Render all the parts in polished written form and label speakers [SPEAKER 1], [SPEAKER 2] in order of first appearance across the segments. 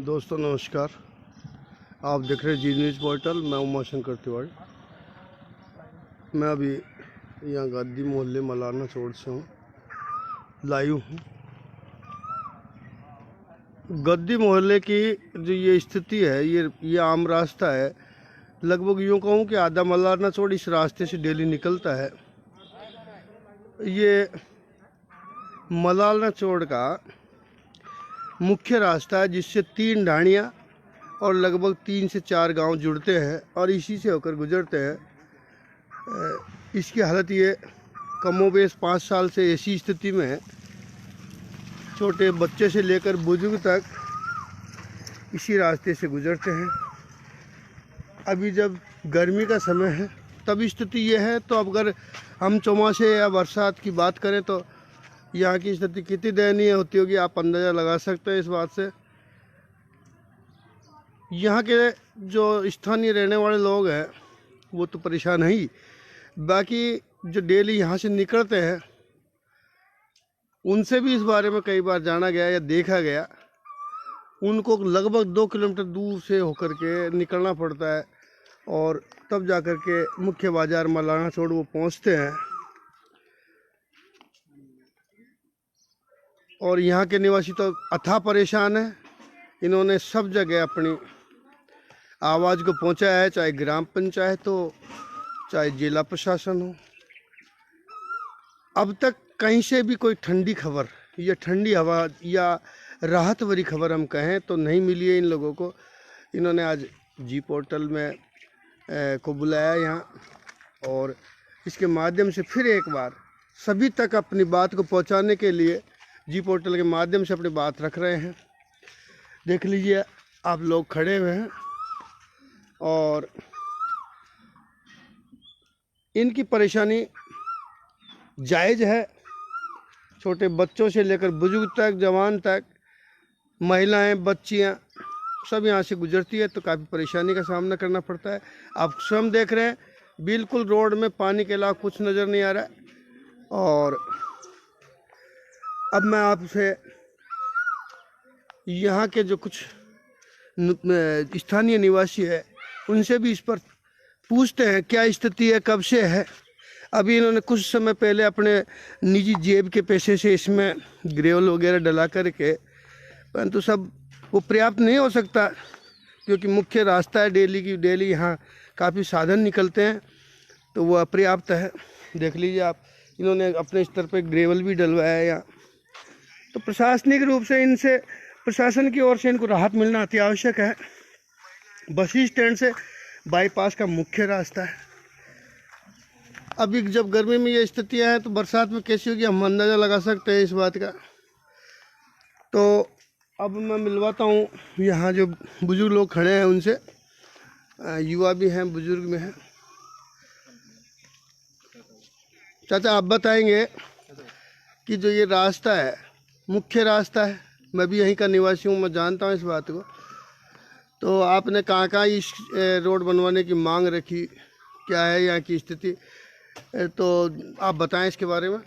[SPEAKER 1] दोस्तों नमस्कार। आप देख रहे हैं जी न्यूज़ पोर्टल। मैं उमाशंकर तिवारी। मैं अभी यहाँ गद्दी मोहल्ले मलाना चौड़ से हूँ, लाइव हूँ। गद्दी मोहल्ले की जो ये स्थिति है, ये आम रास्ता है। लगभग यूँ कहूँ कि आधा मलाना चौड़ इस रास्ते से डेली निकलता है। ये मलाना चौड़ का मुख्य रास्ता है, जिससे 3 ढाणियाँ और लगभग 3 से 4 गांव जुड़ते हैं और इसी से होकर गुजरते हैं। इसकी हालत ये कमोबेश 5 साल से ऐसी स्थिति में है। छोटे बच्चे से लेकर बुजुर्ग तक इसी रास्ते से गुजरते हैं। अभी जब गर्मी का समय है तब स्थिति ये है, तो अब अगर हम चौमासे या बरसात की बात करें तो यहाँ की स्थिति कितनी दयनीय होती होगी, आप अंदाज़ा लगा सकते हैं इस बात से। यहाँ के जो स्थानीय रहने वाले लोग हैं वो तो परेशान ही, बाकी जो डेली यहाँ से निकलते हैं उनसे भी इस बारे में कई बार जाना गया या देखा गया। उनको लगभग 2 किलोमीटर दूर से होकर के निकलना पड़ता है और तब जाकर के मुख्य बाज़ार मलाना चौड़ वो पहुँचते हैं। और यहाँ के निवासी तो अथाह परेशान हैं। इन्होंने सब जगह अपनी आवाज़ को पहुँचाया है, चाहे ग्राम पंचायत हो, चाहे जिला प्रशासन हो। अब तक कहीं से भी कोई ठंडी खबर या ठंडी हवा या राहत भरी खबर हम कहें तो नहीं मिली है इन लोगों को। इन्होंने आज जी पोर्टल में को बुलाया यहाँ और इसके माध्यम से फिर एक बार सभी तक अपनी बात को पहुँचाने के लिए जी पोर्टल के माध्यम से अपनी बात रख रहे हैं। देख लीजिए, आप लोग खड़े हुए हैं और इनकी परेशानी जायज़ है। छोटे बच्चों से लेकर बुजुर्ग तक, जवान तक, महिलाएं, बच्चियां सब यहाँ से गुजरती है तो काफ़ी परेशानी का सामना करना पड़ता है। आप स्वयं देख रहे हैं, बिल्कुल रोड में पानी के अलावा कुछ नज़र नहीं आ रहा है। और अब मैं आपसे यहाँ के जो कुछ स्थानीय निवासी है उनसे भी इस पर पूछते हैं क्या स्थिति है, कब से है। अभी इन्होंने कुछ समय पहले अपने निजी जेब के पैसे से इसमें ग्रेवल वगैरह डला करके, परंतु सब वो पर्याप्त नहीं हो सकता क्योंकि मुख्य रास्ता है डेली की डेली यहाँ काफ़ी साधन निकलते हैं तो वो अपर्याप्त है। देख लीजिए आप, इन्होंने अपने स्तर पर ग्रेवल भी डलवाया है यहाँ। तो प्रशासनिक रूप से इनसे, प्रशासन की ओर से इनको राहत मिलना अति आवश्यक है। बस स्टैंड से बाईपास का मुख्य रास्ता है। अभी जब गर्मी में ये स्थितियाँ हैं तो बरसात में कैसी होगी हम अंदाज़ा लगा सकते हैं इस बात का। तो अब मैं मिलवाता हूँ यहाँ जो बुजुर्ग लोग खड़े हैं उनसे, युवा भी हैं, बुजुर्ग में हैं। चाचा, आप बताएंगे कि जो ये रास्ता है मुख्य रास्ता है, मैं भी यहीं का निवासी हूँ, मैं जानता हूँ इस बात को। तो आपने कहाँ इस रोड बनवाने की मांग रखी, क्या है यहाँ की स्थिति, तो आप बताएं इसके बारे में।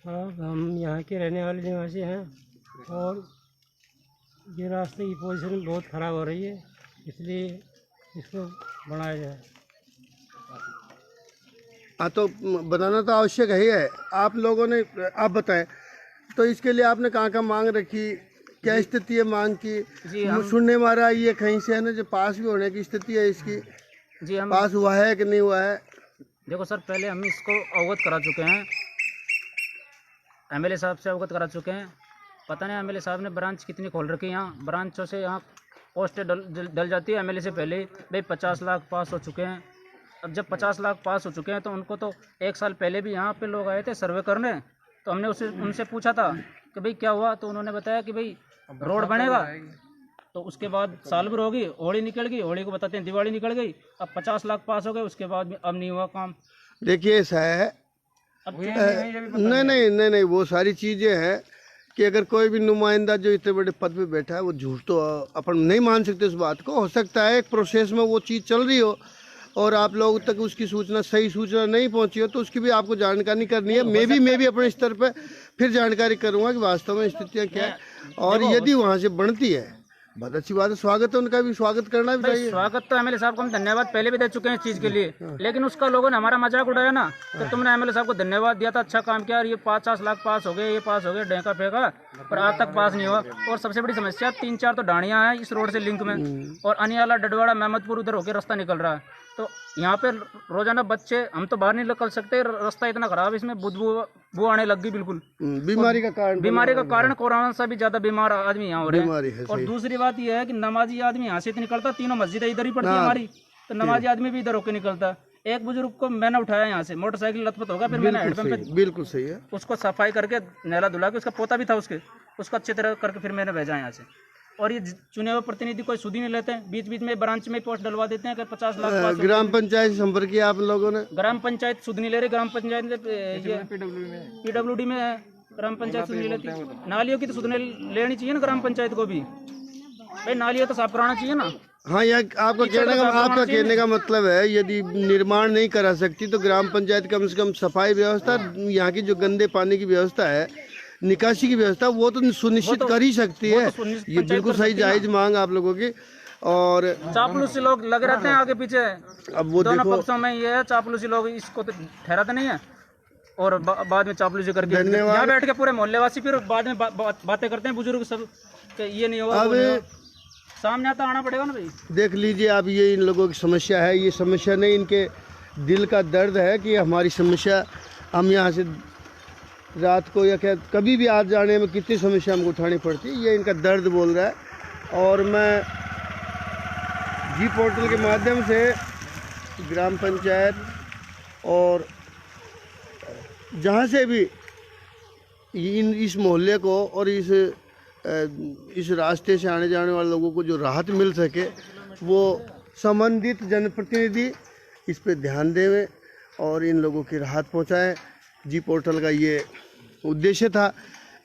[SPEAKER 2] हाँ, हम यहाँ के रहने वाले निवासी हैं और ये रास्ते की पोजीशन बहुत ख़राब हो रही है, इसलिए इसको बढ़ाया जाए।
[SPEAKER 1] हाँ, तो बनाना तो आवश्यक है। आप लोगों ने, आप बताएं तो इसके लिए आपने कहाँ मांग रखी, क्या स्थिति है मांग की। सुनने में आ रहा है ये कहीं से है ना जो पास भी होने की स्थिति है इसकी।
[SPEAKER 3] जी, हम
[SPEAKER 1] पास हुआ है कि नहीं हुआ है?
[SPEAKER 3] देखो सर, पहले हम इसको अवगत करा चुके हैं, एमएलए साहब से अवगत करा चुके हैं। पता नहीं एमएलए साहब ने ब्रांच कितनी खोल रखी है, यहाँ ब्रांचों से यहाँ पोस्टें डल जाती है। एमएलए से पहले भाई 50 लाख पास हो चुके हैं। अब जब 50 लाख पास हो चुके हैं तो उनको तो 1 साल पहले भी यहाँ पे लोग आए थे सर्वे करने, तो हमने उनसे पूछा था कि भाई क्या हुआ, तो उन्होंने बताया कि भाई रोड बनेगा। तो उसके बाद साल भर होगी, होली निकल गई, होली को बताते हैं दिवाली निकल गई, अब 50 लाख पास हो गए, उसके बाद अब नहीं हुआ काम।
[SPEAKER 1] देखिए ऐसा है, नहीं, वो सारी चीज़ें हैं कि अगर कोई भी नुमाइंदा जो इतने बड़े पद पे बैठा है वो झूठ तो अपन नहीं मान सकते। इस बात को हो सकता है एक प्रोसेस में वो चीज़ चल रही हो और आप लोगों तक उसकी सूचना, सही सूचना नहीं पहुंची हो तो उसकी भी आपको जानकारी करनी है। मैं भी अपने स्तर पर फिर जानकारी करूंगा कि वास्तव में स्थितियाँ क्या है, और यदि वहाँ से बनती है बहुत अच्छी बात है, स्वागत है, उनका भी स्वागत करना भी चाहिए।
[SPEAKER 3] स्वागत तो एमएलए साहब को हम धन्यवाद पहले भी दे चुके हैं इस चीज़ के लिए, लेकिन उसका लोगों ने हमारा मजाक उड़ाया ना, तो तुमने एमएलए साहब को धन्यवाद दिया था, अच्छा काम किया, ये 50 लाख पास हो गए, ये पास हो गए, डेंका फेंका, पर आज तक पास नहीं हुआ। और सबसे बड़ी समस्या 3-4 तो डाणियाँ हैं इस रोड से लिंक में, और अनियाला, डडवाड़ा, महमदपुर उधर होकर रास्ता निकल रहा है। तो यहाँ पे रोजाना बच्चे, हम तो बाहर नहीं निकल सकते, रास्ता इतना खराब है, इसमें बदबू आने लग गई बिल्कुल। बीमारी का कारण कोरोना से भी ज्यादा बीमार आदमी यहाँ हो रहे हैं। और दूसरी बात यह है कि नमाजी आदमी यहाँ से निकलता, तीनों मस्जिदें इधर ही पड़ती है हमारी, तो नमाजी आदमी भी इधर होकर निकलता। एक बुजुर्ग को मैंने उठाया यहाँ से, मोटरसाइकिल लथपथ होगा, फिर मैंने हेडपंप पे
[SPEAKER 1] बिल्कुल सही है,
[SPEAKER 3] उसको सफाई करके नहला धुला के, उसका पोता भी था उसको अच्छी तरह करके फिर मैंने भेजा यहाँ से। और ये चुने हुए प्रतिनिधि कोई सुधी नहीं लेते हैं, बीच बीच में ब्रांच में पोस्ट डलवा देते हैं कि 50 लाख।
[SPEAKER 1] ग्राम पंचायत से संपर्क किया आप लोगों ने?
[SPEAKER 3] ग्राम पंचायत सुध नहीं ले रही, ग्राम पंचायत पीडब्ल्यूडी में है, ग्राम पंचायत सुध नहीं लेती। नालियों की तो सुध लेनी चाहिए ना ग्राम पंचायत को भी, भाई नालियाँ तो साफ कराना चाहिए ना।
[SPEAKER 1] हाँ, यह आपका कहने का मतलब है, यदि निर्माण नहीं करा सकती तो ग्राम पंचायत कम से कम सफाई व्यवस्था, यहाँ की जो गंदे पानी की व्यवस्था है, निकासी की व्यवस्था, वो तो सुनिश्चित कर ही सकती है। ये बिल्कुल सही जायज मांग आप लोगों की। और
[SPEAKER 3] चापलूसी लोग लगे रहते हैं आगे पीछे,
[SPEAKER 1] अब वो
[SPEAKER 3] दोनों पक्षों में ये है, चापलूसी लोग इसको तो ठहराते नहीं है, और बाद में चापलूसी करके यहाँ बैठ के पूरे मोहल्ले वासी फिर बाद में बातें करते हैं बुजुर्ग सब कि ये नहीं होगा, अब सामने आता आना पड़ेगा ना भाई। देख
[SPEAKER 1] लीजिए, अब ये इन लोगों की समस्या है, ये समस्या नहीं, इनके दिल का दर्द है कि हमारी समस्या, हम यहाँ से रात को या क्या कभी भी आज जाने में कितनी समस्या हमको उठानी पड़ती है, ये इनका दर्द बोल रहा है। और मैं जी पोर्टल के माध्यम से ग्राम पंचायत और जहाँ से भी इस मोहल्ले को और इस रास्ते से आने जाने वाले लोगों को जो राहत मिल सके, वो संबंधित जनप्रतिनिधि इस पे ध्यान दें और इन लोगों की राहत पहुँचाएँ। जी पोर्टल का ये उद्देश्य था,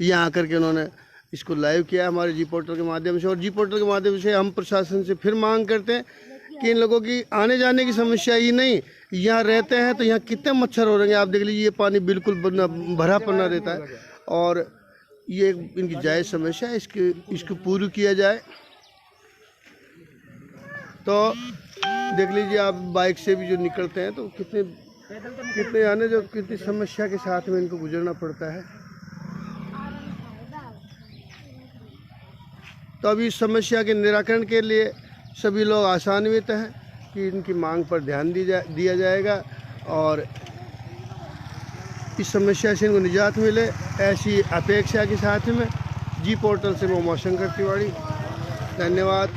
[SPEAKER 1] यहाँ आकर के उन्होंने इसको लाइव किया हमारे जी पोर्टल के माध्यम से। और जी पोर्टल के माध्यम से हम प्रशासन से फिर मांग करते हैं कि इन लोगों की आने जाने की समस्या ही नहीं, यहाँ रहते हैं तो यहाँ कितने मच्छर हो रहे हैं, आप देख लीजिए, ये पानी बिल्कुल भरा पन्ना रहता है, और ये इनकी जायज़ समस्या है, इसको पूरी किया जाए। तो देख लीजिए, आप बाइक से भी जो निकलते हैं तो कितने आने, जो कितनी समस्या के साथ में इनको गुजरना पड़ता है। तो अभी इस समस्या के निराकरण के लिए सभी लोग आशान्वित हैं कि इनकी मांग पर ध्यान दिया जाएगा और इस समस्या से इनको निजात मिले, ऐसी अपेक्षा के साथ में जी पोर्टल से मोहम्मद शंकर तिवारी, धन्यवाद।